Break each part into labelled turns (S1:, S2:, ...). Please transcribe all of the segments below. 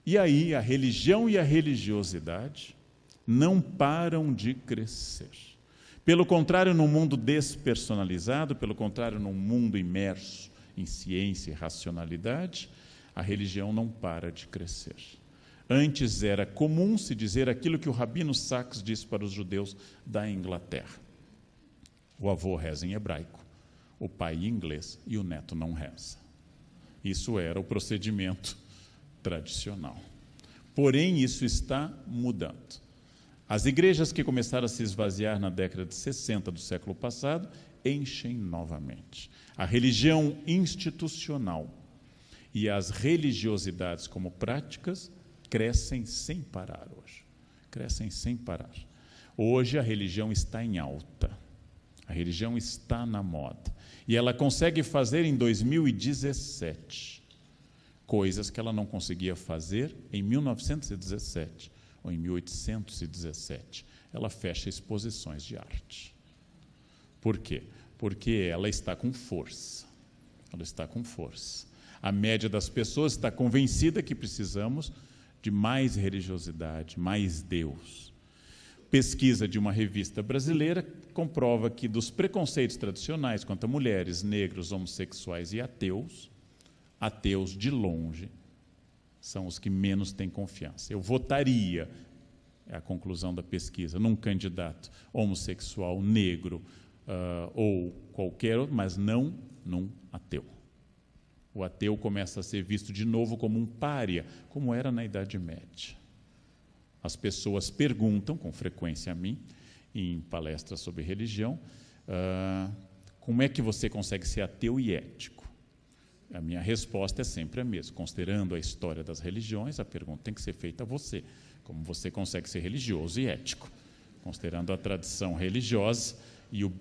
S1: E aí a religião e a religiosidade não param de crescer. Pelo contrário, num mundo despersonalizado, pelo contrário, num mundo imerso em ciência e racionalidade, a religião não para de crescer. Antes era comum se dizer aquilo que o Rabino Sacks disse para os judeus da Inglaterra. O avô reza em hebraico, o pai em inglês e o neto não reza. Isso era o procedimento tradicional. Porém, isso está mudando. As igrejas que começaram a se esvaziar na década de 60 do século passado enchem novamente. A religião institucional e as religiosidades como práticas crescem sem parar hoje. Crescem sem parar. Hoje a religião está em alta. A religião está na moda. E ela consegue fazer em 2017 coisas que ela não conseguia fazer em 1917 ou em 1817. Ela fecha exposições de arte. Por quê? Porque ela está com força. Ela está com força. A média das pessoas está convencida que precisamos de mais religiosidade, mais Deus. Pesquisa de uma revista brasileira comprova que dos preconceitos tradicionais quanto a mulheres, negros, homossexuais e ateus de longe são os que menos têm confiança. Eu votaria, é a conclusão da pesquisa, num candidato homossexual, negro ou qualquer outro, mas não num ateu. O ateu começa a ser visto de novo como um pária, como era na Idade Média. As pessoas perguntam, com frequência a mim, em palestras sobre religião, como é que você consegue ser ateu e ético? A minha resposta é sempre a mesma. Considerando a história das religiões, a pergunta tem que ser feita a você. Como você consegue ser religioso e ético? Considerando a tradição religiosa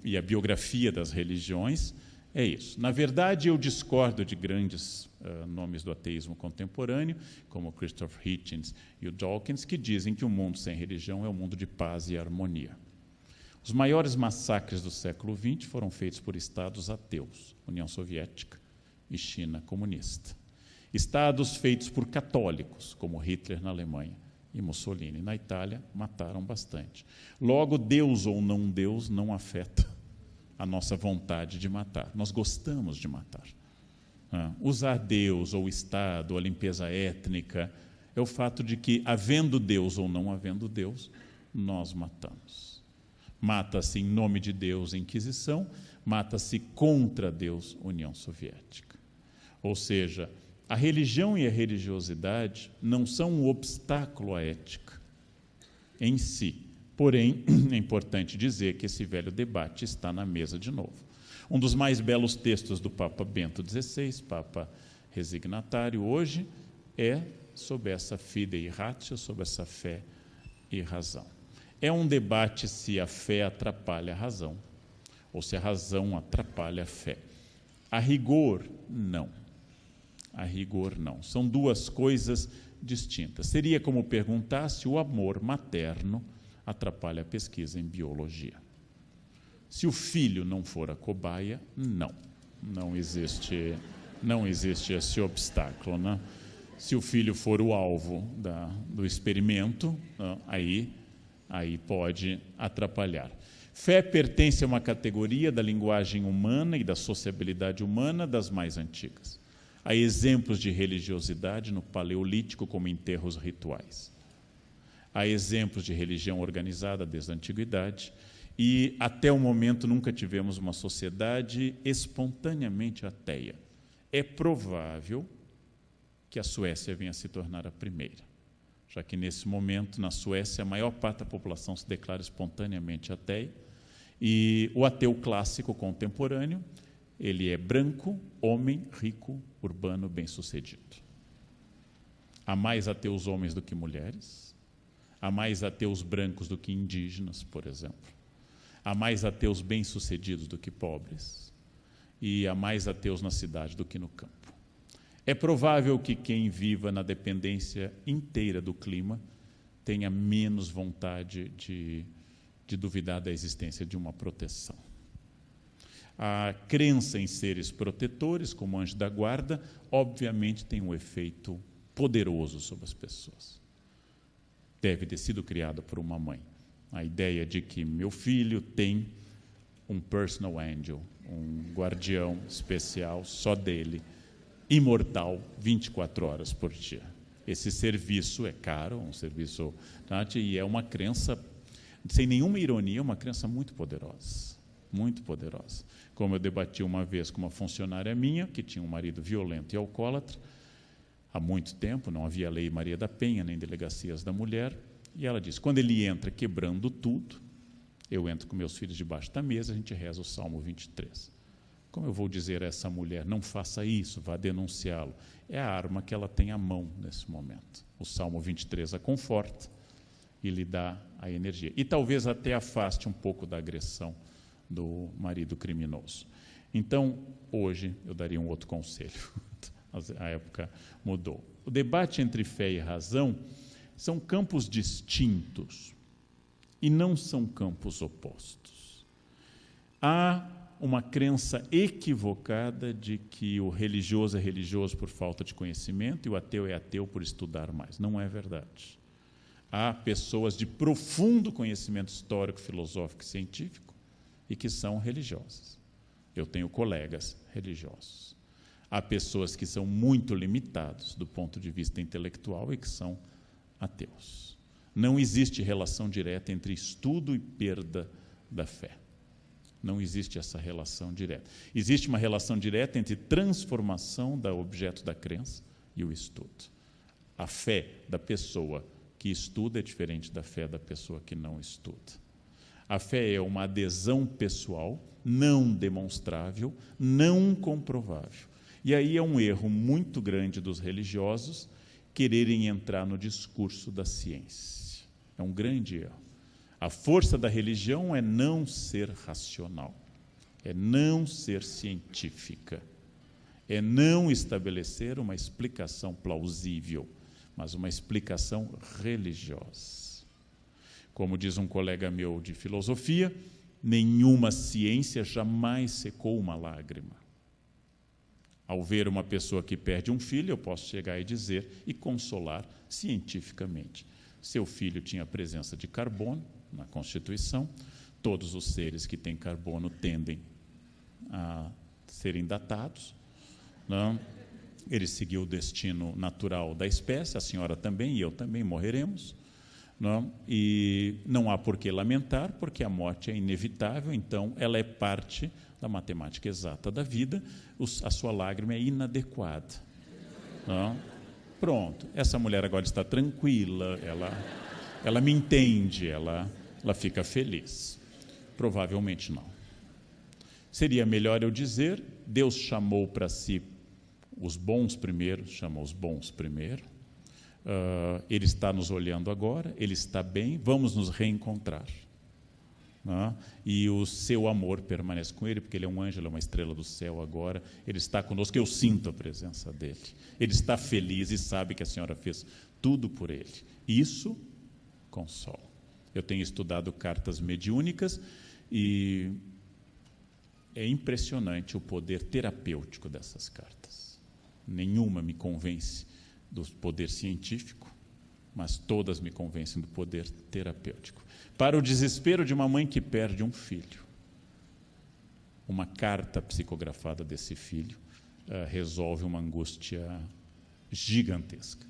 S1: e a biografia das religiões, é isso. Na verdade, eu discordo de grandes nomes do ateísmo contemporâneo, como Christopher Hitchens e o Dawkins, que dizem que o mundo sem religião é um mundo de paz e harmonia. Os maiores massacres do século XX foram feitos por estados ateus, União Soviética e China comunista. Estados feitos por católicos, como Hitler na Alemanha e Mussolini na Itália, mataram bastante. Logo, Deus ou não Deus não afeta a nossa vontade de matar. Nós gostamos de matar. Usar Deus ou Estado, ou a limpeza étnica, é o fato de que, havendo Deus ou não havendo Deus, nós matamos. Mata-se em nome de Deus a Inquisição, mata-se contra Deus União Soviética. Ou seja, a religião e a religiosidade não são um obstáculo à ética em si. Porém, é importante dizer que esse velho debate está na mesa de novo. Um dos mais belos textos do Papa Bento XVI, Papa resignatário hoje, é sobre essa fide ratio, sobre essa fé e razão. É um debate se a fé atrapalha a razão, ou se a razão atrapalha a fé. A rigor, não. A rigor, não. São duas coisas distintas. Seria como perguntar se o amor materno atrapalha a pesquisa em biologia. Se o filho não for a cobaia, não existe esse obstáculo, né? Se o filho for o alvo do experimento, aí pode atrapalhar. Fé pertence a uma categoria da linguagem humana e da sociabilidade humana das mais antigas. Há exemplos de religiosidade no Paleolítico como enterros rituais. Há exemplos de religião organizada desde a antiguidade e, até o momento, nunca tivemos uma sociedade espontaneamente ateia. É provável que a Suécia venha a se tornar a primeira, já que, nesse momento, na Suécia, a maior parte da população se declara espontaneamente ateia e o ateu clássico contemporâneo, ele é branco, homem, rico, urbano, bem-sucedido. Há mais ateus homens do que mulheres. Há mais ateus brancos do que indígenas, por exemplo. Há mais ateus bem-sucedidos do que pobres. E há mais ateus na cidade do que no campo. É provável que quem viva na dependência inteira do clima tenha menos vontade de duvidar da existência de uma proteção. A crença em seres protetores, como anjo da guarda, obviamente tem um efeito poderoso sobre as pessoas. Deve ter sido criada por uma mãe. A ideia de que meu filho tem um personal angel, um guardião especial só dele, imortal, 24 horas por dia. Esse serviço é caro, um serviço, e é uma crença, sem nenhuma ironia, uma crença muito poderosa. Muito poderosa. Como eu debati uma vez com uma funcionária minha, que tinha um marido violento e alcoólatra, há muito tempo, não havia lei Maria da Penha, nem delegacias da mulher, e ela disse, quando ele entra quebrando tudo, eu entro com meus filhos debaixo da mesa, a gente reza o Salmo 23. Como eu vou dizer a essa mulher, não faça isso, vá denunciá-lo? É a arma que ela tem à mão nesse momento. O Salmo 23 a conforta e lhe dá a energia. E talvez até afaste um pouco da agressão do marido criminoso. Então, hoje, eu daria um outro conselho. A época mudou. O debate entre fé e razão são campos distintos e não são campos opostos. Há uma crença equivocada de que o religioso é religioso por falta de conhecimento e o ateu é ateu por estudar mais. Não é verdade. Há pessoas de profundo conhecimento histórico, filosófico e científico e que são religiosas. Eu tenho colegas religiosos. Há pessoas que são muito limitados do ponto de vista intelectual e que são ateus. Não existe relação direta entre estudo e perda da fé. Não existe essa relação direta. Existe uma relação direta entre transformação do objeto da crença e o estudo. A fé da pessoa que estuda é diferente da fé da pessoa que não estuda. A fé é uma adesão pessoal, não demonstrável, não comprovável. E aí é um erro muito grande dos religiosos quererem entrar no discurso da ciência. É um grande erro. A força da religião é não ser racional, é não ser científica, é não estabelecer uma explicação plausível, mas uma explicação religiosa. Como diz um colega meu de filosofia, nenhuma ciência jamais secou uma lágrima. Ao ver uma pessoa que perde um filho, eu posso chegar e dizer e consolar cientificamente. Seu filho tinha presença de carbono na Constituição, todos os seres que têm carbono tendem a serem datados, não? Ele seguiu o destino natural da espécie, a senhora também e eu também morreremos, não? E não há por que lamentar, porque a morte é inevitável, então ela é parte da matemática exata da vida, a sua lágrima é inadequada. Não? Pronto, essa mulher agora está tranquila, ela me entende, ela fica feliz. Provavelmente não. Seria melhor eu dizer, Deus chamou para si os bons primeiro, chama os bons primeiro, Ele está nos olhando agora, Ele está bem, vamos nos reencontrar. E o seu amor permanece com ele, porque ele é um anjo, ele é uma estrela do céu agora, ele está conosco, eu sinto a presença dele, ele está feliz e sabe que a senhora fez tudo por ele. Isso consola. Eu tenho estudado cartas mediúnicas e é impressionante o poder terapêutico dessas cartas. Nenhuma me convence do poder científico, mas todas me convencem do poder terapêutico. Para o desespero de uma mãe que perde um filho, uma carta psicografada desse filho resolve uma angústia gigantesca.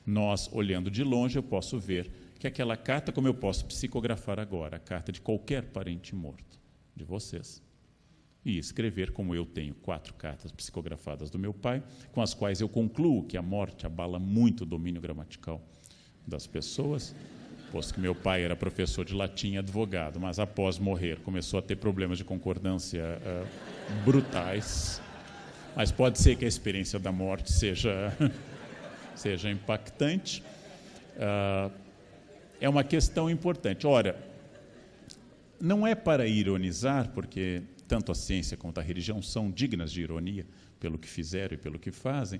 S1: Nós, olhando de longe, eu posso ver que aquela carta, como eu posso psicografar agora, a carta de qualquer parente morto, de vocês, e escrever, como eu tenho 4 cartas psicografadas do meu pai, com as quais eu concluo que a morte abala muito o domínio gramatical das pessoas, posto que meu pai era professor de latim e advogado, mas após morrer começou a ter problemas de concordância brutais. Mas pode ser que a experiência da morte seja impactante. É uma questão importante. Ora, não é para ironizar, porque tanto a ciência quanto a religião são dignas de ironia pelo que fizeram e pelo que fazem,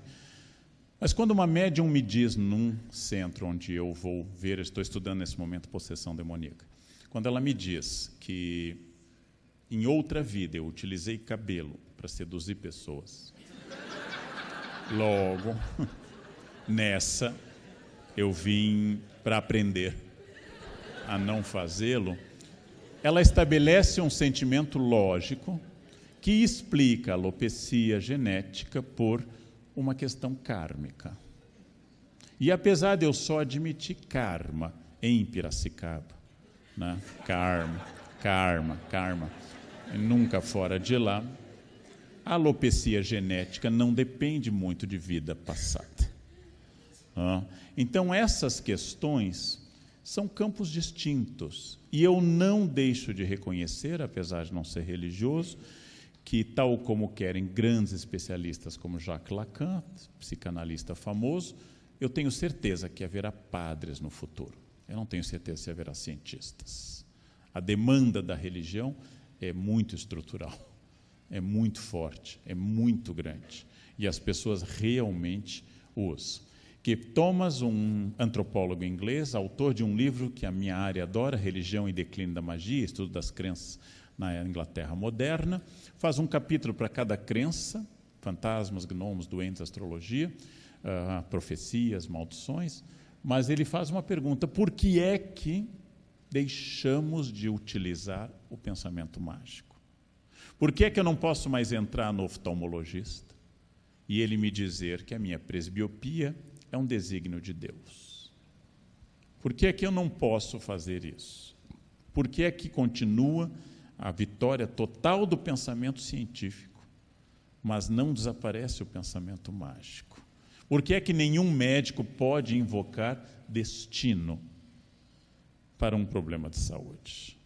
S1: mas quando uma médium me diz num centro onde eu vou ver, eu estou estudando nesse momento possessão demoníaca, quando ela me diz que em outra vida eu utilizei cabelo para seduzir pessoas, logo Nessa, eu vim para aprender a não fazê-lo. Ela estabelece um sentimento lógico que explica a alopecia genética por uma questão kármica. E apesar de eu só admitir karma em Piracicaba, né? Karma, nunca fora de lá, a alopecia genética não depende muito de vida passada. Então, essas questões são campos distintos. E eu não deixo de reconhecer, apesar de não ser religioso, que, tal como querem grandes especialistas como Jacques Lacan, psicanalista famoso, eu tenho certeza que haverá padres no futuro. Eu não tenho certeza se haverá cientistas. A demanda da religião é muito estrutural, é muito forte, é muito grande. E as pessoas realmente usam. Que Thomas, um antropólogo inglês, autor de um livro que a minha área adora, Religião e Declínio da Magia, Estudo das Crenças na Inglaterra Moderna, faz um capítulo para cada crença, fantasmas, gnomos, doentes, astrologia, profecias, maldições, mas ele faz uma pergunta: por que é que deixamos de utilizar o pensamento mágico? Por que é que eu não posso mais entrar no oftalmologista e ele me dizer que a minha presbiopia é um desígnio de Deus? Por que é que eu não posso fazer isso? Por que é que continua a vitória total do pensamento científico, mas não desaparece o pensamento mágico? Por que é que nenhum médico pode invocar destino para um problema de saúde?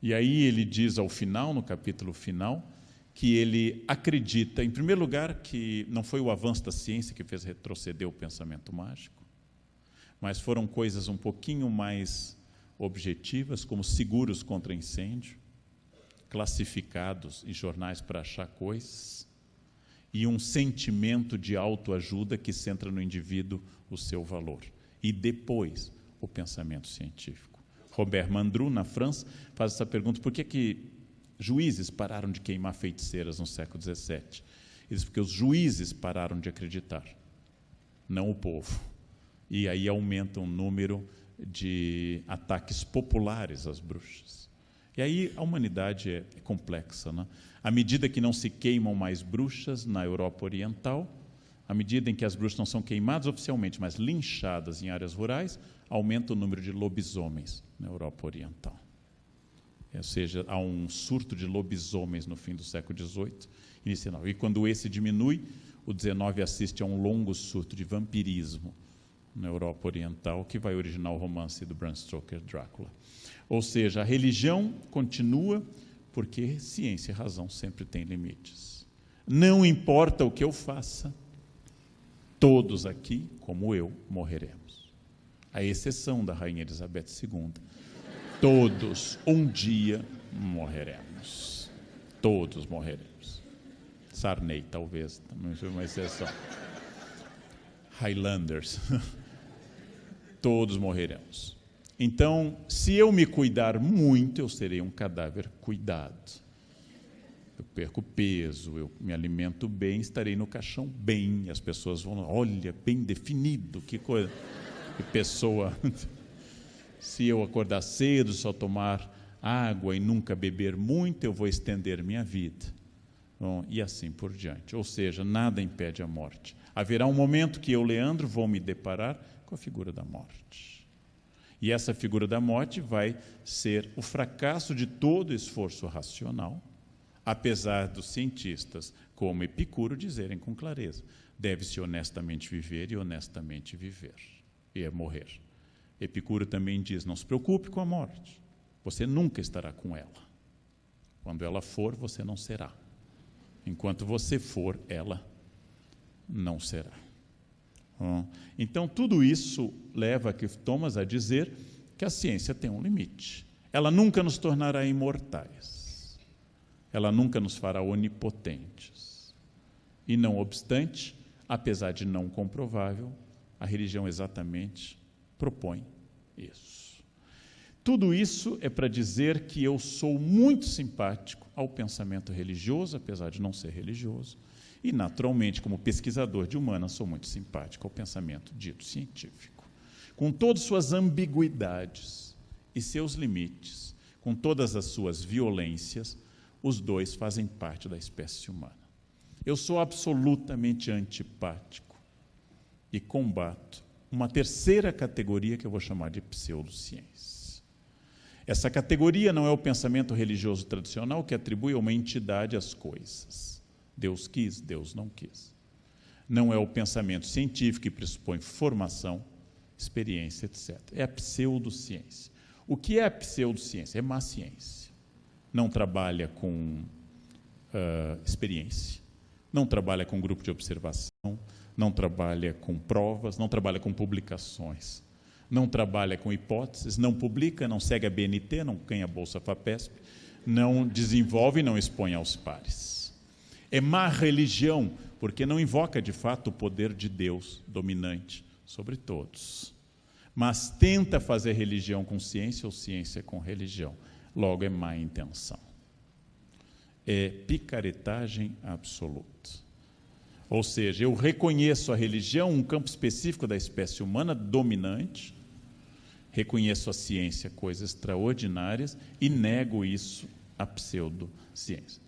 S1: E aí ele diz ao final, no capítulo final, que ele acredita, em primeiro lugar, que não foi o avanço da ciência que fez retroceder o pensamento mágico, mas foram coisas um pouquinho mais objetivas, como seguros contra incêndio, classificados em jornais para achar coisas, e um sentimento de autoajuda que centra no indivíduo o seu valor. E depois, o pensamento científico. Robert Mandrou, na França, faz essa pergunta: por que juízes pararam de queimar feiticeiras no século XVII? Ele diz: porque os juízes pararam de acreditar, não o povo. E aí aumenta o número de ataques populares às bruxas. E aí a humanidade é complexa, né? À medida que não se queimam mais bruxas na Europa Oriental, à medida em que as bruxas não são queimadas oficialmente, mas linchadas em áreas rurais, aumenta o número de lobisomens na Europa Oriental. Ou seja, há um surto de lobisomens no fim do século XVIII, início XIX. E quando esse diminui, o XIX assiste a um longo surto de vampirismo na Europa Oriental, que vai originar o romance do Bram Stoker, Drácula. Ou seja, a religião continua porque ciência e razão sempre têm limites. Não importa o que eu faça, todos aqui, como eu, morreremos. À exceção da Rainha Elizabeth II. Todos, um dia, morreremos. Todos morreremos. Sarney, talvez, também foi uma exceção. Highlanders. Todos morreremos. Então, se eu me cuidar muito, eu serei um cadáver cuidado. Eu perco peso, eu me alimento bem, estarei no caixão bem. E as pessoas vão, olha, bem definido, que coisa, que pessoa. Se eu acordar cedo, só tomar água e nunca beber muito, eu vou estender minha vida. Bom, e assim por diante. Ou seja, nada impede a morte. Haverá um momento que eu, Leandro, vou me deparar com a figura da morte. E essa figura da morte vai ser o fracasso de todo esforço racional, apesar dos cientistas, como Epicuro, dizerem com clareza: deve-se honestamente viver e honestamente viver, e é morrer. Epicuro também diz: não se preocupe com a morte, você nunca estará com ela. Quando ela for, você não será. Enquanto você for, ela não será. Então, tudo isso leva Thomas a dizer que a ciência tem um limite. Ela nunca nos tornará imortais. Ela nunca nos fará onipotentes. E, não obstante, apesar de não comprovável, a religião exatamente propõe isso. Tudo isso é para dizer que eu sou muito simpático ao pensamento religioso, apesar de não ser religioso, E, naturalmente, como pesquisador de humanas, sou muito simpático ao pensamento dito científico. Com todas suas ambiguidades e seus limites, com todas as suas violências, os dois fazem parte da espécie humana. Eu sou absolutamente antipático e combato uma terceira categoria que eu vou chamar de pseudociência. Essa categoria não é o pensamento religioso tradicional que atribui a uma entidade as coisas. Deus quis, Deus não quis. Não é o pensamento científico que pressupõe formação, experiência, etc. É a pseudociência. O que é a pseudociência? É má ciência. Não trabalha com experiência, não trabalha com grupo de observação, não trabalha com provas, não trabalha com publicações, não trabalha com hipóteses, não publica, não segue a BNT, não ganha a Bolsa FAPESP, não desenvolve e não expõe aos pares. É má religião, porque não invoca de fato o poder de Deus dominante sobre todos, mas tenta fazer religião com ciência ou ciência com religião. Logo, é má intenção. É picaretagem absoluta. Ou seja, eu reconheço a religião, um campo específico da espécie humana dominante, reconheço a ciência, coisas extraordinárias, e nego isso à pseudociência.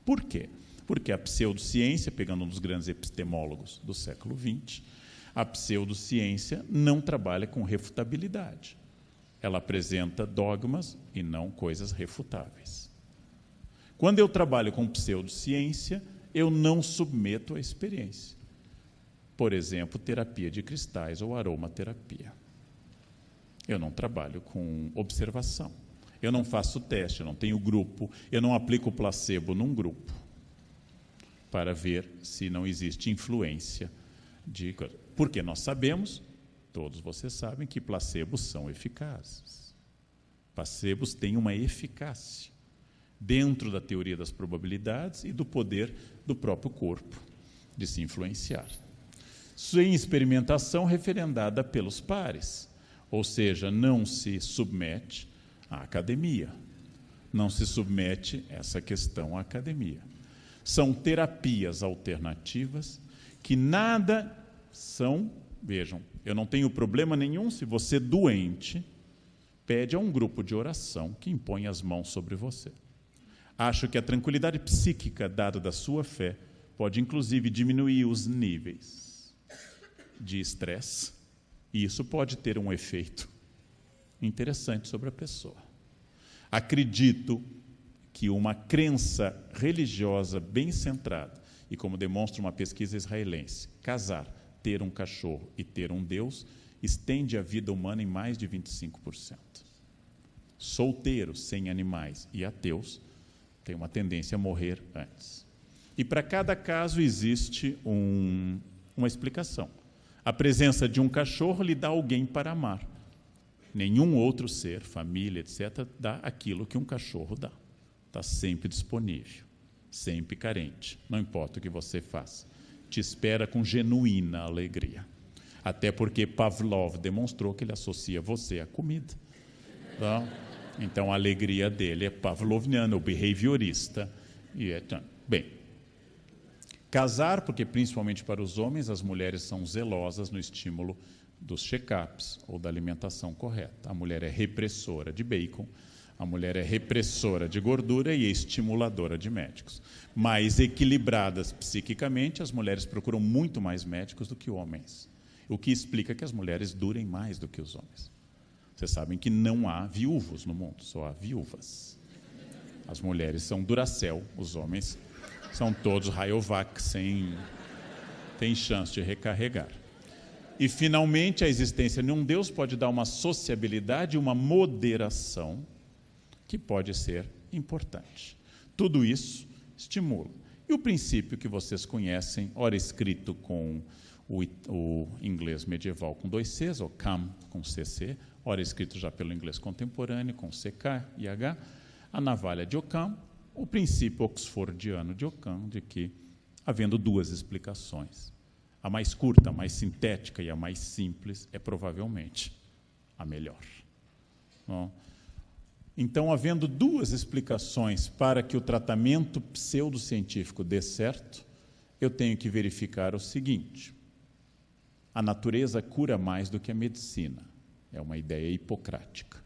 S1: Por quê? Porque a pseudociência, pegando um dos grandes epistemólogos do século XX, a pseudociência não trabalha com refutabilidade. Ela apresenta dogmas e não coisas refutáveis. Quando eu trabalho com pseudociência, eu não submeto à experiência. Por exemplo, terapia de cristais ou aromaterapia. Eu não trabalho com observação. Eu não faço teste, eu não tenho grupo, eu não aplico placebo num grupo para ver se não existe influência de coisa. Porque nós sabemos, todos vocês sabem, que placebos são eficazes. Placebos têm uma eficácia dentro da teoria das probabilidades e do poder do próprio corpo de se influenciar. Sem experimentação referendada pelos pares, ou seja, não se submete à academia, não se submete essa questão à academia. São terapias alternativas que nada são, vejam, eu não tenho problema nenhum se você doente pede a um grupo de oração que impõe as mãos sobre você. Acho que a tranquilidade psíquica dada da sua fé pode, inclusive, diminuir os níveis de estresse, e isso pode ter um efeito interessante sobre a pessoa. Acredito que uma crença religiosa bem centrada, e como demonstra uma pesquisa israelense, casar, ter um cachorro e ter um Deus, estende a vida humana em mais de 25%. Solteiros, sem animais e ateus, tem uma tendência a morrer antes. E para cada caso existe uma explicação. A presença de um cachorro lhe dá alguém para amar. Nenhum outro ser, família, etc., dá aquilo que um cachorro dá. Está sempre disponível, sempre carente, não importa o que você faça. Te espera com genuína alegria. Até porque Pavlov demonstrou que ele associa você à comida. Tá? Então, a alegria dele é pavloviana, o behaviorista. Bem, casar, porque principalmente para os homens, as mulheres são zelosas no estímulo dos check-ups ou da alimentação correta. A mulher é repressora de bacon, a mulher é repressora de gordura e estimuladora de médicos. Mais equilibradas psiquicamente, as mulheres procuram muito mais médicos do que homens, o que explica que as mulheres durem mais do que os homens. Vocês sabem que não há viúvos no mundo, só há viúvas. As mulheres são Duracell, os homens são todos Rayovac, tem chance de recarregar. E, finalmente, a existência de um Deus pode dar uma sociabilidade, uma moderação, que pode ser importante. Tudo isso estimula. E o princípio que vocês conhecem, ora escrito com o inglês medieval com 2 Cs, ou Occam com CC, ora escrito já pelo inglês contemporâneo com CK e H, a navalha de Occam, o princípio oxfordiano de Occam, de que, havendo 2 explicações, a mais curta, a mais sintética e a mais simples é provavelmente a melhor. Bom, então, havendo 2 explicações para que o tratamento pseudocientífico dê certo, eu tenho que verificar o seguinte: a natureza cura mais do que a medicina. É uma ideia hipocrática.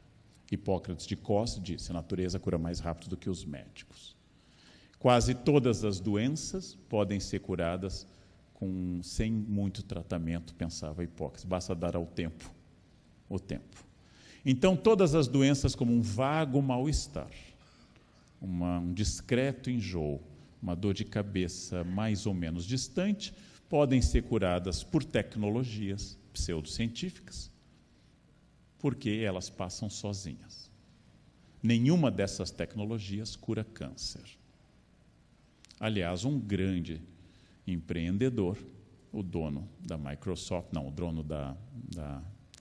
S1: Hipócrates de Cos disse: a natureza cura mais rápido do que os médicos. Quase todas as doenças podem ser curadas sem muito tratamento, pensava Hipócrates, basta dar ao tempo o tempo. Então, todas as doenças, como um vago mal-estar, um discreto enjoo, uma dor de cabeça mais ou menos distante, podem ser curadas por tecnologias pseudocientíficas, porque elas passam sozinhas. Nenhuma dessas tecnologias cura câncer. Aliás, um grande empreendedor, o dono da Microsoft, não, o dono da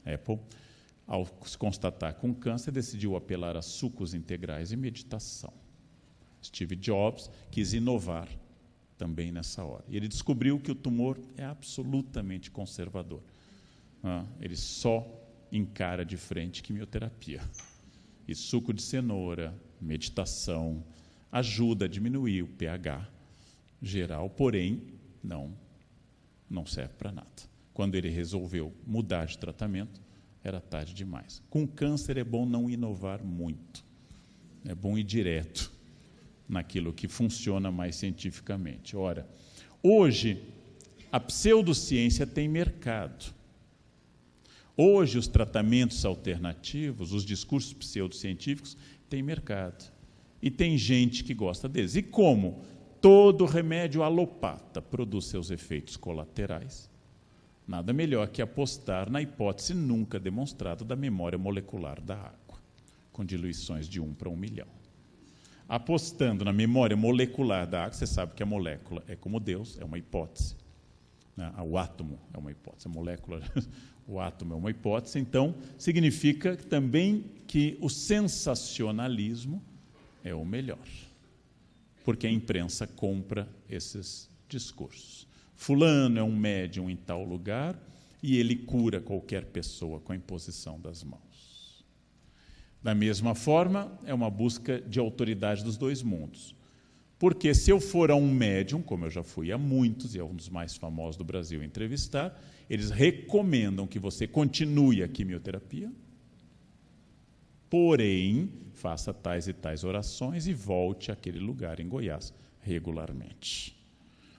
S1: Apple, ao se constatar com câncer, decidiu apelar a sucos integrais e meditação. Steve Jobs quis inovar também nessa hora. E ele descobriu que o tumor é absolutamente conservador. Ele só encara de frente quimioterapia. E suco de cenoura, meditação, ajuda a diminuir o pH geral, porém, não serve para nada. Quando ele resolveu mudar de tratamento, era tarde demais. Com câncer é bom não inovar muito. É bom ir direto naquilo que funciona mais cientificamente. Ora, hoje, a pseudociência tem mercado. Hoje, os tratamentos alternativos, os discursos pseudocientíficos, têm mercado. E tem gente que gosta deles. E como todo remédio alopata produz seus efeitos colaterais, nada melhor que apostar na hipótese nunca demonstrada da memória molecular da água, com diluições de 1 para 1 milhão. Apostando na memória molecular da água, você sabe que a molécula é como Deus, é uma hipótese. O átomo é uma hipótese, a molécula, o átomo é uma hipótese, então significa também que o sensacionalismo é o melhor, porque a imprensa compra esses discursos. Fulano é um médium em tal lugar e ele cura qualquer pessoa com a imposição das mãos. Da mesma forma, é uma busca de autoridade dos dois mundos. Porque se eu for a um médium, como eu já fui a muitos, e é um dos mais famosos do Brasil entrevistar, eles recomendam que você continue a quimioterapia, porém, faça tais e tais orações e volte àquele lugar em Goiás regularmente.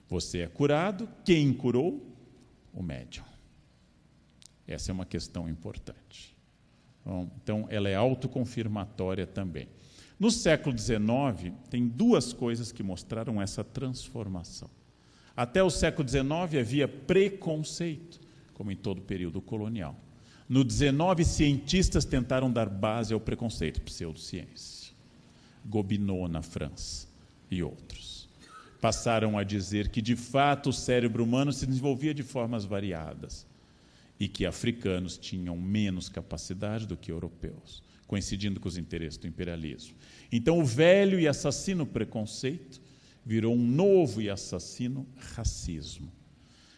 S1: Você é curado, quem curou? O médium. Essa é uma questão importante. Bom, então, ela é autoconfirmatória também. No século XIX, tem duas coisas que mostraram essa transformação. Até o século XIX havia preconceito, como em todo o período colonial. No XIX, cientistas tentaram dar base ao preconceito, pseudociência. Gobineau, na França, e outros. Passaram a dizer que, de fato, o cérebro humano se desenvolvia de formas variadas e que africanos tinham menos capacidade do que europeus, coincidindo com os interesses do imperialismo. Então, o velho e assassino preconceito virou um novo e assassino racismo.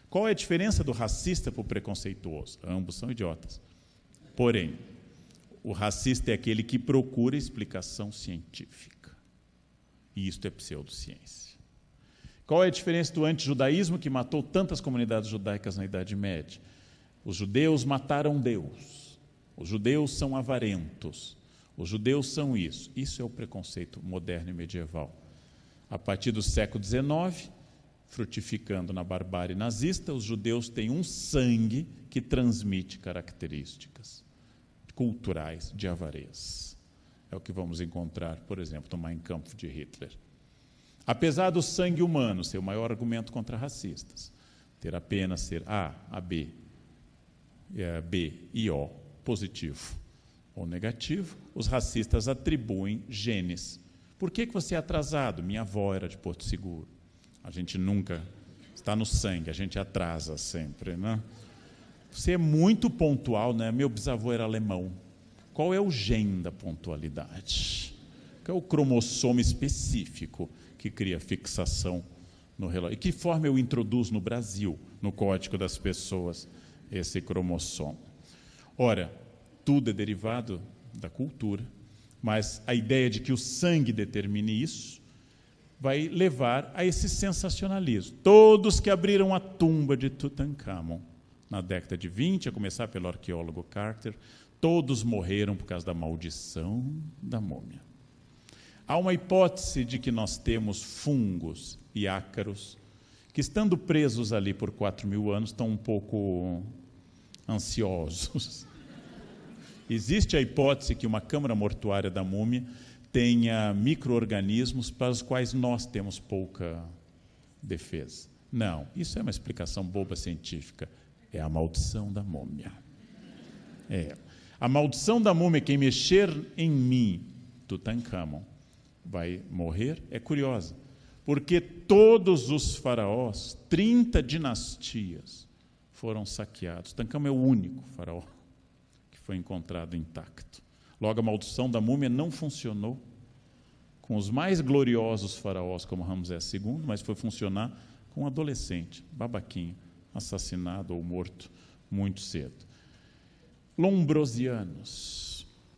S1: Qual é a diferença do racista para o preconceituoso? Ambos são idiotas. Porém, o racista é aquele que procura explicação científica. E isto é pseudociência. Qual é a diferença do antijudaísmo que matou tantas comunidades judaicas na Idade Média? Os judeus mataram Deus. Os judeus são avarentos. Os judeus são isso. Isso é o preconceito moderno e medieval. A partir do século XIX, frutificando na barbárie nazista, os judeus têm um sangue que transmite características culturais de avarez. É o que vamos encontrar, por exemplo, no Mein Kampf de Hitler. Apesar do sangue humano ser o maior argumento contra racistas, ter apenas ser A, AB, B e O positivo ou negativo, os racistas atribuem genes. Por que você é atrasado? Minha avó era de Porto Seguro. A gente nunca está no sangue, a gente atrasa sempre, né? Você é muito pontual, né? Meu bisavô era alemão. Qual é o gene da pontualidade? Qual é o cromossomo específico que cria fixação no relógio? E que forma eu introduzo no Brasil, no código das pessoas, esse cromossomo? Ora, tudo é derivado da cultura, mas a ideia de que o sangue determine isso vai levar a esse sensacionalismo. Todos que abriram a tumba de Tutankhamon na década de 20, a começar pelo arqueólogo Carter, todos morreram por causa da maldição da múmia. Há uma hipótese de que nós temos fungos e ácaros que, estando presos ali por 4.000 anos, estão um pouco ansiosos. Existe a hipótese que uma câmara mortuária da múmia tenha micro-organismos para os quais nós temos pouca defesa. Não, isso é uma explicação boba científica. É a maldição da múmia. A maldição da múmia, quem mexer em mim, Tutankhamon, vai morrer, é curiosa. Porque todos os faraós, 30 dinastias, foram saqueados. Tutankhamon é o único faraó que foi encontrado intacto. Logo, a maldição da múmia não funcionou com os mais gloriosos faraós, como Ramsés II, mas foi funcionar com um adolescente, babaquinho, assassinado ou morto muito cedo. Lombrosianos.